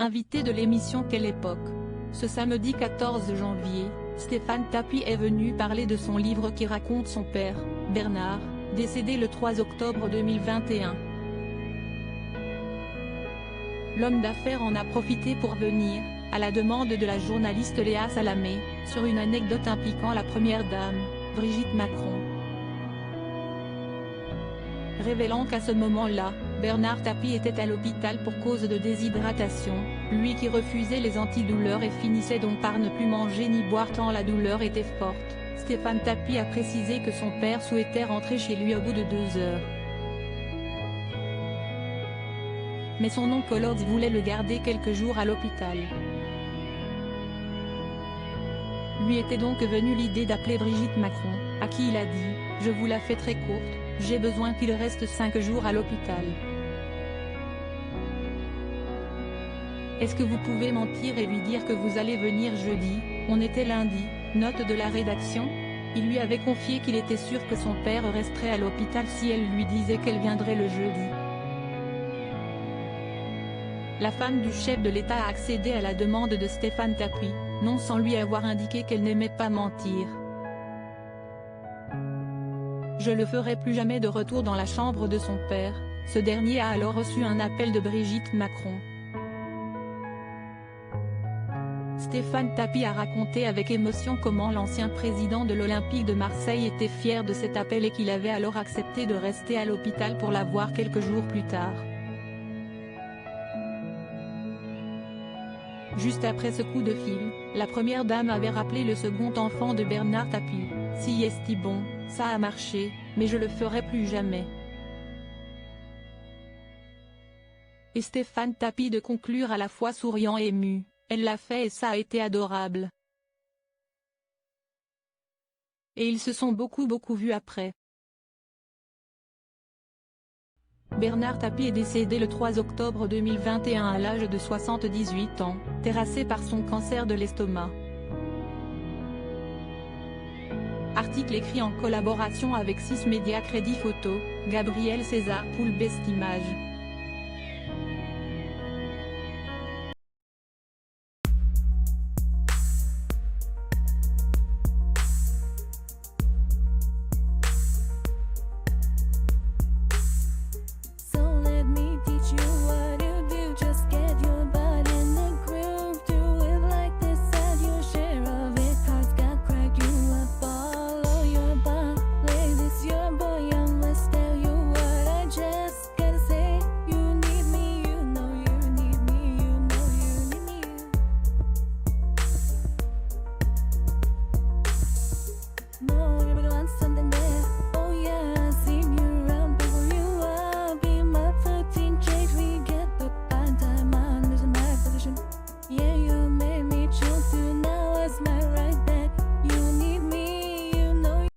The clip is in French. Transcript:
invité de l'émission Quelle époque. Ce samedi 14 janvier, Stéphane Tapie est venu parler de son livre qui raconte son père, Bernard, décédé le 3 octobre 2021. L'homme d'affaires en a profité pour venir, à la demande de la journaliste Léa Salamé, sur une anecdote impliquant la première dame, Brigitte Macron. Révélant qu'à ce moment-là, Bernard Tapie était à l'hôpital pour cause de déshydratation, lui qui refusait les antidouleurs et finissait donc par ne plus manger ni boire tant la douleur était forte. Stéphane Tapie a précisé que son père souhaitait rentrer chez lui au bout de 2 heures. Mais son oncologue voulait le garder quelques jours à l'hôpital. Lui était donc venue l'idée d'appeler Brigitte Macron, à qui il a dit « Je vous la fais très courte, j'ai besoin qu'il reste 5 jours à l'hôpital. Est-ce que vous pouvez mentir et lui dire que vous allez venir jeudi ?» On était lundi, note de la rédaction. Il lui avait confié qu'il était sûr que son père resterait à l'hôpital si elle lui disait qu'elle viendrait le jeudi. La femme du chef de l'État a accédé à la demande de Stéphane Tapie, non sans lui avoir indiqué qu'elle n'aimait pas mentir. Je le ferai plus jamais de retour dans la chambre de son père. Ce dernier a alors reçu un appel de Brigitte Macron. Stéphane Tapie a raconté avec émotion comment l'ancien président de l'Olympique de Marseille était fier de cet appel et qu'il avait alors accepté de rester à l'hôpital pour la voir quelques jours plus tard. Juste après ce coup de fil, la première dame avait rappelé le second enfant de Bernard Tapie, « Si esti bon, ça a marché, mais je le ferai plus jamais. » Et Stéphane Tapie de conclure à la fois souriant et ému, « Elle l'a fait et ça a été adorable. » Et ils se sont beaucoup vus après. Bernard Tapie est décédé le 3 octobre 2021 à l'âge de 78 ans, terrassé par son cancer de l'estomac. Article écrit en collaboration avec 6 Médias Crédit Photo, Gabriel César pour Best Image.